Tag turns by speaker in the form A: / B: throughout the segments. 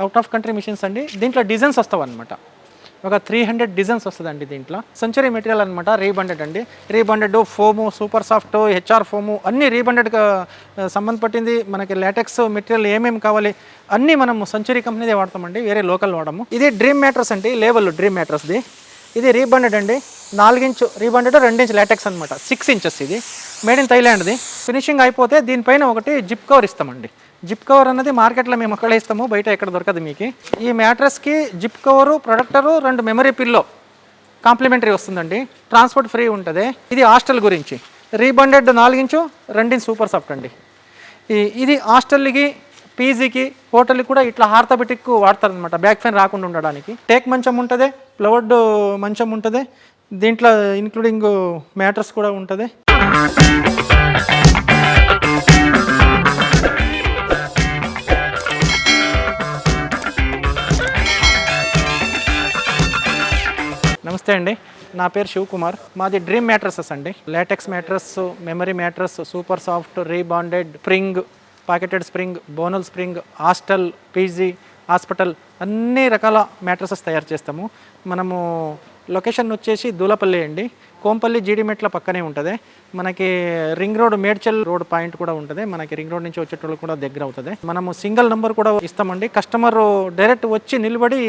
A: Out of country machines అండి. దీంట్లో designs వస్తావన్నమాట. ఒక 300 డిజైన్స్ వస్తుందండి దీంట్లో. సెంచరీ మెటీరియల్ అనమాట. రీబండెడ్ అండి. Rebonded foam, super soft, HR foam అన్నీ రీబండెడ్గా సంబంధపట్టింది. మనకి లాటెక్స్ మెటీరియల్ ఏమేమి కావాలి అన్నీ మనము సెంచరీ కంపెనీదే వాడతామండి, వేరే లోకల్ వాడము. ఇది డ్రీమ్ మ్యాట్రస్ అండి, లేబుల్ డ్రీమ్ మ్యాట్రస్ది. ఇది రీబండెడ్ అండి, 4 ఇంచ్ రీబండెడ్, 2 ఇంచ్ లాటెక్స్ అనమాట, 6 ఇంచెస్. ఇది మేడ్ ఇన్ థైలాండ్ది. ఫినిషింగ్ అయిపోతే దీనిపైన ఒకటి జిప్ కవర్ ఇస్తామండి. జిప్ కవర్ అన్నది మార్కెట్లో మేము అక్కడే ఇస్తాము, బయట ఎక్కడ దొరకదు మీకు. ఈ మ్యాట్రస్కి zip cover, protector, 2 memory pillow complimentary వస్తుందండి. ట్రాన్స్పోర్ట్ ఫ్రీ ఉంటుంది. ఇది హాస్టల్ గురించి. Rebonded 4 inch, 2 inch super soft అండి. ఇది హాస్టల్కి, పీజీకి, హోటల్కి కూడా ఇట్లా ఆర్థోపెటిక్ వాడతారనమాట, బ్యాక్ పెయిన్ రాకుండా ఉండడానికి. టేక్ మంచం ఉంటుంది, ప్లవర్డ్ మంచం ఉంటుంది, దీంట్లో ఇంక్లూడింగ్ మ్యాట్రస్ కూడా ఉంటుంది. నమస్తే అండి, నా పేరు శివకుమార్. మాది డ్రీమ్ మ్యాట్రసెస్ అండి. Latex mattress, memory mattress, super soft, rebonded, spring, pocketed spring, Bonnell spring, hostel, PG, hospital అన్ని రకాల మ్యాట్రసెస్ తయారు చేస్తాము. మనము లొకేషన్ వచ్చేసి దూలపల్లి అండి, కోంపల్లి జీడిమెట్ల పక్కనే ఉంటుంది. మనకి ring road, Medchal road point కూడా ఉంటుంది. మనకి రింగ్ రోడ్ నుంచి వచ్చేటోళ్ళు కూడా దగ్గర అవుతుంది. మనము సింగిల్ నెంబర్ కూడా ఇస్తామండి. కస్టమర్ డైరెక్ట్ వచ్చి నిలబడి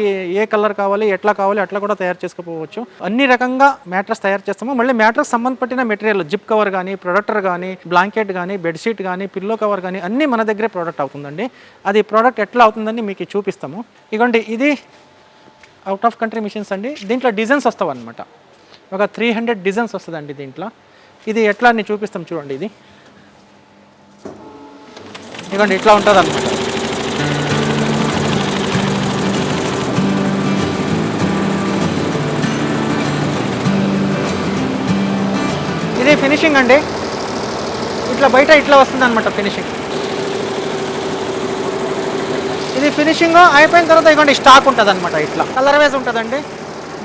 A: ఏ కలర్ కావాలి, ఎట్లా కావాలి అట్లా కూడా తయారు చేసుకోవచ్చు. అన్ని రకంగా మ్యాట్రస్ తయారు చేస్తాము. మళ్ళీ మ్యాట్రస్ సంబంధపట్టిన మెటీరియల్, జిప్ కవర్ కానీ, ప్రొడక్టర్ కానీ, బ్లాంకెట్ కానీ, బెడ్షీట్ కానీ, పిల్లో కవర్ కానీ అన్నీ మన దగ్గరే ప్రోడక్ట్ అవుతుందండి. అది ప్రోడక్ట్ ఎట్లా అవుతుందని మీకు చూపిస్తాము. ఇదిగోండి, ఇది అవుట్ ఆఫ్ కంట్రీ మిషన్స్ అండి. దీంట్లో డిజైన్స్ వస్తావు అనమాట. ఒక 300 డిజైన్స్ వస్తుందండి దీంట్లో. ఇది ఎట్లా అని చూపిస్తాం చూడండి. ఇది ఇదిగోండి, ఇట్లా ఉంటుంది అనమాట. ఇది ఫినిషింగ్ అండి. ఇట్లా బయట ఇట్లా వస్తుంది అనమాట ఫినిషింగ్. ఇది ఫినిషింగ్ అయిపోయిన తర్వాత ఇదిగోండి స్టాక్ ఉంటుంది అనమాట. ఇట్లా కలర్ వైజ్ ఉంటుందండి,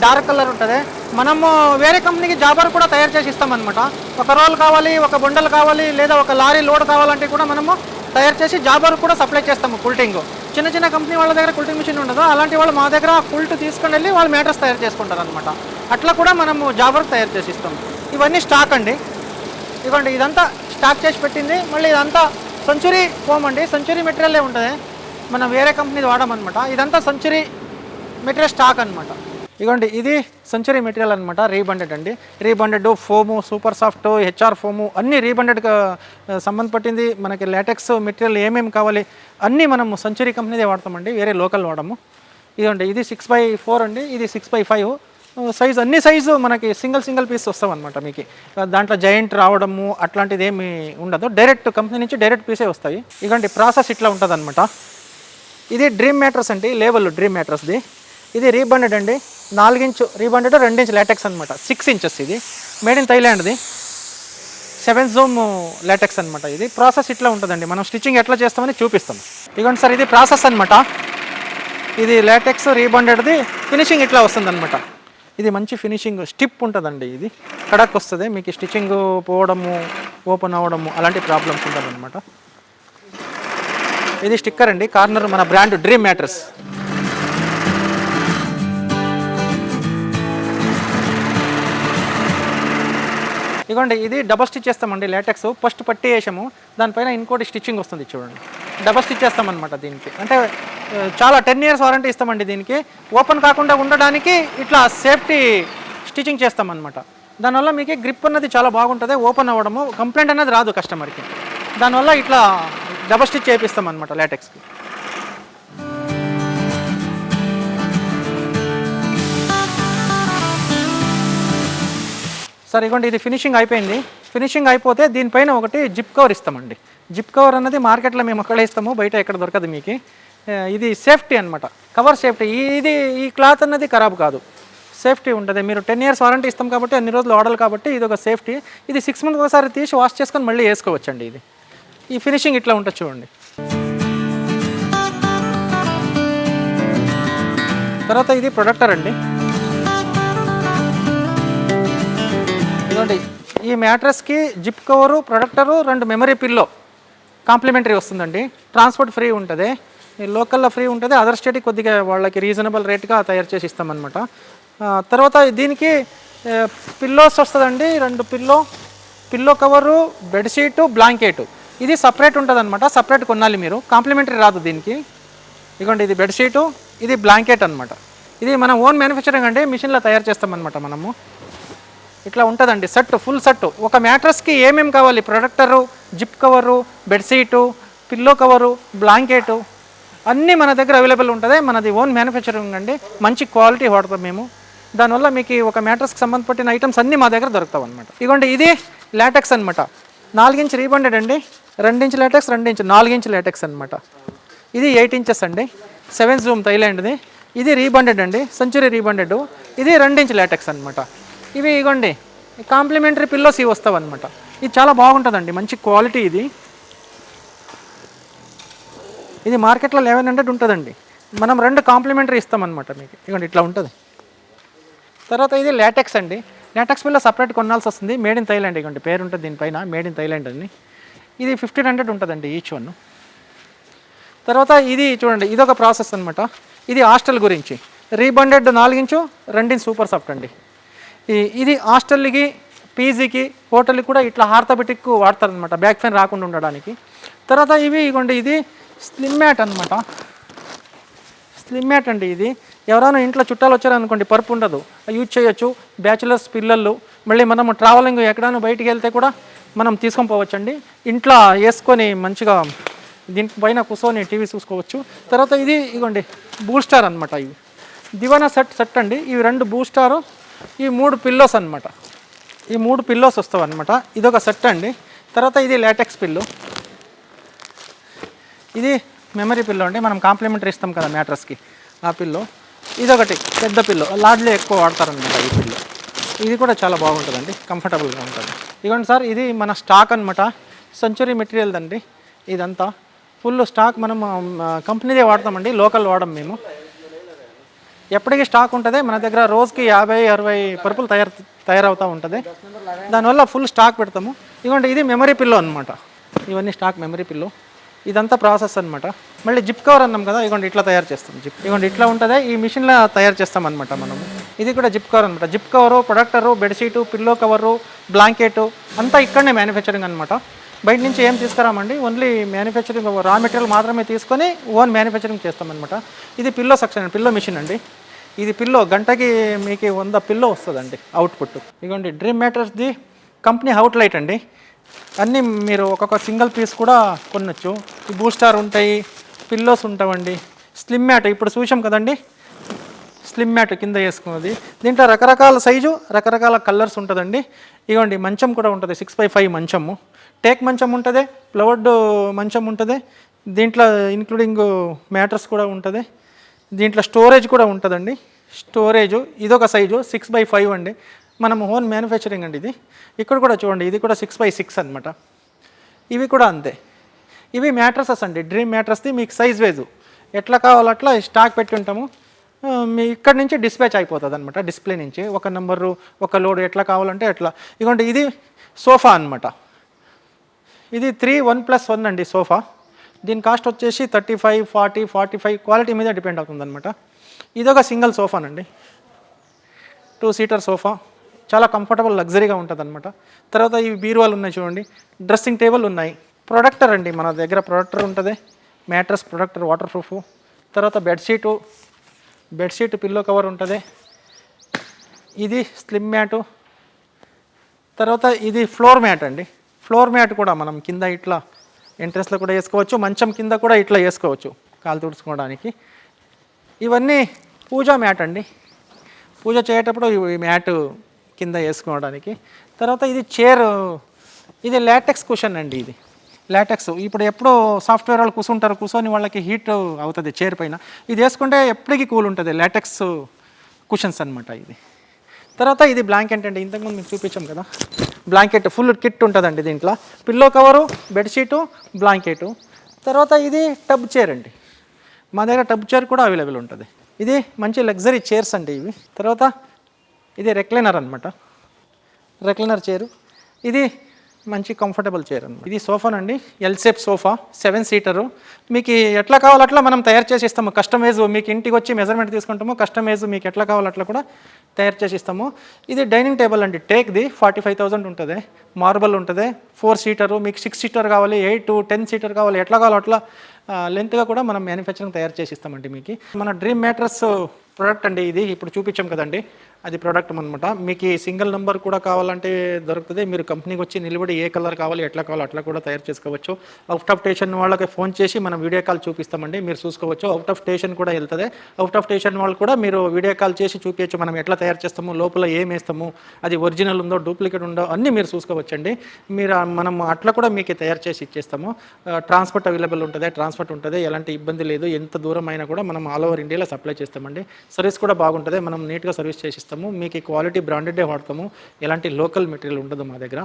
A: డార్క్ కలర్ ఉంటుంది. మనము వేరే కంపెనీకి జాబర్ కూడా తయారు చేసి ఇస్తామన్నమాట. ఒక రోల్ కావాలి, ఒక బొండలు కావాలి, లేదా ఒక లారీ లోడ్ కావాలంటే కూడా మనము తయారు చేసి జాబర్ కూడా సప్లై చేస్తాము. కుల్టింగ్ చిన్న చిన్న కంపెనీ వాళ్ళ దగ్గర కుల్టింగ్ మిషన్ ఉండదు, అలాంటి వాళ్ళు మా దగ్గర కుల్ట్ తీసుకొని వెళ్ళి వాళ్ళు మ్యాట్రస్ తయారు చేసుకుంటారు అనమాట. అట్లా కూడా మనము జాబర్ తయారు చేసి ఇస్తాము. ఇవన్నీ స్టాక్ అండి. ఇవ్వండి, ఇదంతా స్టాక్ చేసి పెట్టింది. మళ్ళీ ఇదంతా సెంచురీ ఫోమ్ అండి, సెంచురీ మెటీరియలే ఉంటుంది, మనం వేరే కంపెనీది వాడమన్నమాట. ఇదంతా సెంచురీ మెటీరియల్ స్టాక్ అనమాట. ఇదిగోండి, ఇది సెంచరీ మెటీరియల్ అనమాట, రీబండెడ్ అండి. Rebonded foam, super soft, HR foam అన్నీ రీబండెడ్గా సంబంధపట్టింది. మనకి లాటెక్స్ మెటీరియల్ ఏమేమి కావాలి అన్నీ మనము సెంచరీ కంపెనీదే వాడతామండి, వేరే లోకల్ వాడము. ఇదిగోండి, ఇది 6x4 అండి, ఇది 6x5 సైజు. అన్ని సైజు మనకి సింగిల్ పీస్ వస్తామన్నమాట. మీకు దాంట్లో జాయింట్ రావడము అట్లాంటిది ఏమి ఉండదు, డైరెక్ట్ కంపెనీ నుంచి డైరెక్ట్ పీసే వస్తాయి. ఇదిగోండి, ప్రాసెస్ ఇట్లా ఉంటుంది అనమాట. ఇది డ్రీమ్ మ్యాట్రస్ అండి, లేబుల్ డ్రీమ్ మ్యాట్రస్ది. ఇది రీబండెడ్ అండి, 4 ఇంచ్ రీబండెడ్, 2 ఇంచ్ లాటెక్స్ అనమాట, 6 ఇంచెస్. ఇది మేడ్ ఇన్ థైలాండ్ది, 7 జూమ్ లాటెక్స్ అనమాట. ఇది ప్రాసెస్ ఇట్లా ఉంటుందండి. మనం స్టిచ్చింగ్ ఎట్లా చేస్తామని చూపిస్తాం. ఇదిగోండి సార్, ఇది ప్రాసెస్ అనమాట. ఇది లాటెక్స్ రీబండెడ్ది ఫినిషింగ్ ఇట్లా వస్తుంది అనమాట. ఇది మంచి ఫినిషింగ్ స్టిప్ ఉంటుందండి. ఇది కడక్ వస్తుంది, మీకు స్టిచ్చింగ్ పోవడము, ఓపెన్ అవ్వడము అలాంటి ప్రాబ్లమ్స్ ఉంటుంది అనమాట. ఇది స్టిక్కర్ అండి, కార్నర్ మన బ్రాండ్ డ్రీమ్ మ్యాట్రస్. ఇదిగోండి, ఇది డబల్ స్టిచ్ చేస్తామండి. లాటెక్స్ ఫస్ట్ పట్టి వేసాము, దానిపైన ఇంకోటి స్టిచ్చింగ్ వస్తుంది చూడండి. డబల్ స్టిచ్ చేస్తామన్నమాట దీనికి. అంటే చాలా 10 years వారంటీ ఇస్తామండి దీనికి. ఓపెన్ కాకుండా ఉండడానికి ఇట్లా సేఫ్టీ స్టిచ్చింగ్ చేస్తామన్నమాట. దానివల్ల మీకు గ్రిప్ అన్నది చాలా బాగుంటుంది, ఓపెన్ అవ్వడము, కంప్లైంట్ అనేది రాదు కస్టమర్కి. దానివల్ల ఇట్లా డబల్ స్టిచ్ చేపిస్తాం అనమాట లాటెక్స్కి. సార్ ఇదిగోండి, ఇది ఫినిషింగ్ అయిపోయింది. ఫినిషింగ్ అయిపోతే దీనిపైన ఒకటి జిప్ కవర్ ఇస్తామండి. జిప్ కవర్ అన్నది మార్కెట్లో మేము అక్కడే ఇస్తాము, బయట ఎక్కడ దొరకదు మీకు. ఇది సేఫ్టీ అనమాట, కవర్ సేఫ్టీ. ఈ క్లాత్ అన్నది ఖరాబ్ కాదు, సేఫ్టీ ఉంటుంది. మీరు 10 years వారంటీ ఇస్తాం కాబట్టి, అన్ని రోజులు వాడాలి కాబట్టి ఇది ఒక సేఫ్టీ. ఇది 6 months ఒకసారి తీసి వాష్ చేసుకొని మళ్ళీ వేసుకోవచ్చండి. ఇది ఈ ఫినిషింగ్ ఇట్లా ఉంటుంది చూడండి. తర్వాత ఇది ప్రొడక్టర్ అండి. ఇదిగోండి, ఈ మ్యాట్రస్కి zip cover, protector, 2 memory pillow complimentary వస్తుందండి. ట్రాన్స్పోర్ట్ ఫ్రీ ఉంటుంది. లోకల్లో ఫ్రీ ఉంటుంది, అదర్ స్టేట్కి కొద్దిగా వాళ్ళకి రీజనబుల్ రేట్గా తయారు చేసి ఇస్తామన్నమాట. తర్వాత దీనికి పిల్లోస్ వస్తుందండి, 2 పిల్లో కవరు, బెడ్షీటు, బ్లాంకెట్. ఇది సపరేట్ ఉంటుంది అనమాట, సపరేట్ కొనాలి మీరు, కాంప్లిమెంటరీ రాదు దీనికి. ఇదిగోండి ఇది బెడ్షీటు, ఇది బ్లాంకెట్ అనమాట. ఇది మనం ఓన్ మ్యానుఫ్యాక్చరింగ్ అండి, మిషన్లో తయారు చేస్తామన్నమాట మనము. ఇట్లా ఉంటుందండి సెట్, ఫుల్ సెట్. ఒక మ్యాట్రస్కి ఏమేమి కావాలి, protector, zip cover, bedsheet, pillow cover, blanket అన్నీ మన దగ్గర అవైలబుల్ ఉంటుంది. మనది ఓన్ మ్యానుఫ్యాక్చరింగ్ అండి, మంచి క్వాలిటీ వాడతాం మేము. దానివల్ల మీకు ఒక మ్యాట్రస్కి సంబంధపట్టిన ఐటమ్స్ అన్నీ మా దగ్గర దొరుకుతావు అనమాట. ఇదిగోండి ఇది లాటెక్స్ అనమాట, 4 ఇంచ్ రీబండెడ్ అండి, 2 inch LaTeX, 2 inch 4 inch LaTeX అనమాట. ఇది 8 ఇంచెస్ అండి, 7 జూమ్ థైలాండ్ది. ఇది రీబండెడ్ అండి, సెంచురీ రీబండెడ్. ఇది 2 ఇంచ్ లాటెక్స్ అనమాట. ఇవి ఇగోండి కాంప్లిమెంటరీ పిల్లోస్ ఇవి వస్తావు అనమాట. ఇది చాలా బాగుంటుందండి, మంచి క్వాలిటీ. ఇది మార్కెట్లో 1100 ఉంటుందండి, మనం 2 కాంప్లిమెంటరీ ఇస్తామన్నమాట మీకు. ఇగోండి ఇట్లా ఉంటుంది. తర్వాత ఇది లాటెక్స్ అండి, లాటెక్స్ పిల్లో సపరేట్ కొనాల్సి వస్తుంది, మేడ్ ఇన్ థైలాండ్. ఇగోండి పేరు ఉంటుంది దీనిపైన, మేడ్ ఇన్ థైలాండ్ అని. ఇది 1500 ఉంటుందండి ఈచ్ వన్. తర్వాత ఇది చూడండి, ఇదొక ప్రాసెస్ అనమాట. ఇది హాస్టల్ గురించి, rebonded 4 inch, 2 inch super soft అండి. ఇది హాస్టల్కి, పీజీకి, హోటల్కి కూడా ఇట్లా ఆర్థోపెటిక్ వాడతారనమాట, బ్యాక్ పెయిన్ రాకుండా ఉండడానికి. తర్వాత ఇవి ఇగోండి ఇది స్లిమ్ మ్యాట్ అనమాట. స్లిమ్ మ్యాట్ అండి, ఇది ఎవరైనా ఇంట్లో చుట్టాలు వచ్చారనుకోండి, పరుపు ఉండదు, యూజ్ చేయొచ్చు. బ్యాచులర్స్ పిల్లలు, మళ్ళీ మనం ట్రావెలింగ్ ఎక్కడైనా బయటికి వెళ్తే కూడా మనం తీసుకొని పోవచ్చండి. ఇంట్లో వేసుకొని మంచిగా దీనిపైన కూర్చొని టీవీ చూసుకోవచ్చు. తర్వాత ఇది ఇగోండి బూస్టార్ అనమాట. ఇవి దివానా సెట్ అండి. ఇవి 2 బూస్టారు, ఈ 3 పిల్లోస్ అనమాట. ఈ 3 పిల్లోస్ వస్తావు అనమాట. ఇదొక సెట్ అండి. తర్వాత ఇది లాటెక్స్ పిల్లో, ఇది మెమరీ పిల్లో అండి, మనం కాంప్లిమెంటరీ ఇస్తాం కదా మ్యాట్రస్కి, ఆ పిల్లో. ఇదొకటి పెద్ద పిల్లో, లాడ్లో ఎక్కువ వాడతారనమాట ఈ పిల్లో. ఇది కూడా చాలా బాగుంటుందండి, కంఫర్టబుల్గా ఉంటుంది. ఇదిగోండి సార్, ఇది మన స్టాక్ అనమాట, సెంచురీ మెటీరియల్ అండి. ఇదంతా ఫుల్ స్టాక్, మనం కంపెనీదే వాడతామండి, లోకల్ వాడడం మేము. ఎప్పటికీ స్టాక్ ఉంటుంది మన దగ్గర, రోజుకి 50-60 పరుపులు తయారవుతూ ఉంటుంది. దానివల్ల ఫుల్ స్టాక్ పెడతాము. ఇదిగోండి ఇది మెమరీ పిల్లో అనమాట, ఇవన్నీ స్టాక్ మెమరీ పిల్లో. ఇదంతా ప్రాసెస్ అనమాట. మళ్ళీ జిప్ కవర్ అన్నాం కదా, ఇదిగోండి ఇట్లా తయారు చేస్తాం. ఇదిగోండి ఇట్లా ఉంటుంది, ఈ మిషన్లో తయారు చేస్తాం అనమాట మనము. ఇది కూడా జిప్ కవర్ అనమాట. Zip cover, protector, bedsheet, pillow cover, blanket అంతా ఇక్కడనే మ్యానుఫ్యాక్చరింగ్ అనమాట. బయట నుంచి ఏం తీసుకురామండి, ఓన్లీ మ్యానుఫ్యాక్చరింగ్ రా మెటీరియల్ మాత్రమే తీసుకొని ఓన్ మ్యానుఫ్యాక్చరింగ్ చేస్తామన్నమాట. ఇది పిల్లో సెక్షన్, పిల్లో మిషన్ అండి. ఇది పిల్లో గంటకి మీకు 100 పిల్లో వస్తుందండి అవుట్పుట్. ఇదిగోండి డ్రీమ్ మ్యాటర్స్ది కంపెనీ అవుట్లైట్ అండి. అన్నీ మీరు ఒక్కొక్క సింగిల్ పీస్ కూడా కొనొచ్చు. ఈ బూస్టార్ ఉంటాయి, పిల్లోస్ ఉంటామండి. స్లిమ్ మ్యాట్ ఇప్పుడు చూసాం కదండి, స్లిమ్ మ్యాట్ కింద వేసుకున్నది. దీంట్లో రకరకాల సైజు, రకరకాల కలర్స్ ఉంటుందండి. ఇదిగోండి మంచం కూడా ఉంటుంది, 6x5 మంచము. టేక్ మంచం ఉంటుంది, ప్లవర్డ్ మంచం ఉంటుంది. దీంట్లో ఇంక్లూడింగ్ మ్యాట్రస్ కూడా ఉంటుంది. దీంట్లో స్టోరేజ్ కూడా ఉంటుందండి. స్టోరేజు ఇదొక సైజు 6x5 అండి, మనం ఓన్ మ్యానుఫ్యాక్చరింగ్ అండి ఇది. ఇక్కడ కూడా చూడండి, ఇది కూడా 6x6 అనమాట. ఇవి కూడా అంతే. ఇవి మ్యాట్రసెస్ అండి, డ్రీమ్ మ్యాట్రస్ది మీకు సైజ్ వైజు ఎట్లా కావాలో అట్లా స్టాక్ పెట్టి ఉంటాము. మీ ఇక్కడ నుంచి డిస్పాచ్ అయిపోతుంది అనమాట, డిస్ప్లే నుంచి ఒక నెంబరు, ఒక లోడ్ ఎట్లా కావాలంటే అట్లా. ఇదిగోండి ఇది సోఫా అనమాట. ఇది 3 1+1 అండి సోఫా. దీని కాస్ట్ వచ్చేసి 35, 40, 45 క్వాలిటీ మీద డిపెండ్ అవుతుందన్నమాట. ఇదొక సింగిల్ సోఫానండి, 2 సీటర్ సోఫా, చాలా కంఫర్టబుల్ లగ్జరీగా ఉంటుంది అనమాట. తర్వాత ఇవి బీరువాలు ఉన్నాయి చూడండి, డ్రెస్సింగ్ టేబుల్ ఉన్నాయి. ప్రొడక్టర్ అండి, మన దగ్గర ప్రొడక్టర్ ఉంటుంది, మ్యాట్రస్ ప్రొడక్టర్ వాటర్ ప్రూఫ్. తర్వాత బెడ్షీట్ పిల్లో కవర్ ఉంటుంది. ఇది స్లిమ్ మ్యాటు. తర్వాత ఇది ఫ్లోర్ మ్యాట్ అండి. ఫ్లోర్ మ్యాట్ కూడా మనం కింద ఇట్లా ఎంట్రెన్స్లో కూడా వేసుకోవచ్చు, మంచం కింద కూడా ఇట్లా వేసుకోవచ్చు కాలు తుడుచుకోవడానికి. ఇవన్నీ పూజా మ్యాట్ అండి, పూజ చేసేటప్పుడు ఈ మ్యాట్ కింద వేసుకోవడానికి. తర్వాత ఇది చైర్, ఇది లాటెక్స్ కుషన్ అండి. ఇది లాటెక్స్ ఇప్పుడు ఎప్పుడో సాఫ్ట్వేర్ వాళ్ళు కూర్చుంటారు, కూర్చొని వాళ్ళకి హీట్ అవుతుంది చైర్ పైన. ఇది వేసుకుంటే ఎప్పటికీ కూల్ ఉంటుంది, లాటెక్స్ కుషన్స్ అనమాట ఇది. తర్వాత ఇది బ్లాంకెట్ అండి, ఇంతకుముందు మీకు చూపించాం కదా బ్లాంకెట్, ఫుల్ కిట్ ఉంటుందండి దీంట్లో, పిల్లో కవరు, బెడ్షీటు, బ్లాంకెటు. తర్వాత ఇది టబ్ చైర్ అండి, మా దగ్గర టబ్ చైర్ కూడా అవైలబుల్ ఉంటుంది. ఇది మంచి లగ్జరీ చైర్స్ అండి ఇవి. తర్వాత ఇది రెక్లైనర్ అనమాట, రెక్లైనర్ చైరు. ఇది మంచి కంఫర్టబుల్ చైర్ అన్నమాట. ఇది సోఫానండి, ఎల్ షేప్ సోఫా, 7 సీటరు. మీకు ఎట్లా కావాలో అట్లా మనం తయారు చేసి ఇస్తాము. కస్టమైజ్ మీకు ఇంటికి వచ్చి మెజర్మెంట్ తీసుకుంటాము, కస్టమైజ్ మీకు ఎట్లా కావాలో అట్లా కూడా తయారు చేసి ఇస్తాము. ఇది డైనింగ్ టేబుల్ అండి, టేక్ది 45,000 ఉంటుంది, మార్బల్ ఉంటుంది, 4 సీటరు. మీకు 6 సీటర్ కావాలి, 8, 10 సీటర్ కావాలి, ఎట్లా కావాలో అట్లా లెంత్గా కూడా మనం మ్యానుఫ్యాక్చరింగ్ తయారు చేసి ఇస్తామండి మీకు. మన డ్రీమ్ మ్యాట్రస్ ప్రోడక్ట్ అండి ఇది, ఇప్పుడు చూపించాం కదండి, అది ప్రోడక్ట్ అనమాట. మీకు సింగిల్ నెంబర్ కూడా కావాలంటే దొరుకుతుంది. మీరు కంపెనీకి వచ్చి నిలబడి ఏ కలర్ కావాలి ఎట్లా కావాలో అట్లా కూడా తయారు చేసుకోవచ్చు. అవుట్ ఆఫ్ స్టేషన్ వాళ్ళకి ఫోన్ చేసి మనం వీడియో కాల్ చూపిస్తామండి, మీరు చూసుకోవచ్చు. అవుట్ ఆఫ్ స్టేషన్ కూడా వెళ్తుంది. అవుట్ ఆఫ్ స్టేషన్ వాళ్ళు కూడా మీరు వీడియో కాల్ చేసి చూపించచ్చు, మనం ఎట్లా తయారు చేస్తాము, లోపల ఏం వేస్తాము, అది ఒరిజినల్ ఉందో డూప్లికేట్ ఉందో అన్నీ మీరు చూసుకోవచ్చండి. మీరు మనం అట్లా కూడా మీకు తయారు చేసి ఇచ్చేస్తాము. ట్రాన్స్పోర్ట్ అవైలబుల్ ఉంటుంది, ట్రాన్స్పోర్ట్ ఉంటుంది, ఎలాంటి ఇబ్బంది లేదు. ఎంత దూరం అయినా కూడా మనం ఆల్ ఓవర్ ఇండియాలో సప్లై చేస్తామండి. సర్వీస్ కూడా బాగుంటుంది, మనం నీట్గా సర్వీస్ చేసిస్తాము. మీకు క్వాలిటీ బ్రాండెడే వాడతాము, ఎలాంటి లోకల్ మెటీరియల్ ఉండదు మా దగ్గర.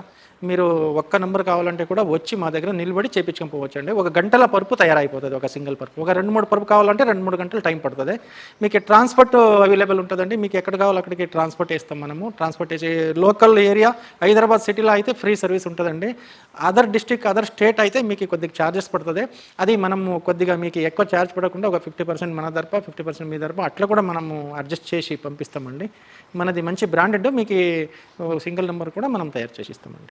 A: మీరు ఒక్క నెంబర్ కావాలంటే కూడా వచ్చి మా దగ్గర నిలబడి చేపించుకొని పోవచ్చు అండి. 1 గంటల పరుపు తయారైపోతుంది, ఒక సింగిల్ పరుపు. ఒక 2-3 పరుపు కావాలంటే 2-3 గంటలు టైం పడుతుంది. మీకు ట్రాన్స్పోర్ట్ అవైలబుల్ ఉంటుందండి, మీకు ఎక్కడ కావాలో అక్కడికి ట్రాన్స్పోర్ట్ చేస్తాం మనము. ట్రాన్స్పోర్ట్ చేసి లోకల్ ఏరియా హైదరాబాద్ సిటీలో అయితే ఫ్రీ సర్వీస్ ఉంటుందండి. అదర్ డిస్ట్రిక్ట్, అదర్ స్టేట్ అయితే మీకు కొద్దిగా ఛార్జెస్ పడుతుంది. అది మనము కొద్దిగా మీకు ఎక్కువ ఛార్జ్ పడకుండా ఒక 50% మన తరఫు, 50% మీ తరఫు అట్లా కూడా మనము అడ్జస్ట్ చేసి పంపిస్తామండి. మనది మంచి బ్రాండెడ్, మీకు సింగిల్ నెంబర్ కూడా మనం తయారు చేసి ఇస్తామండి.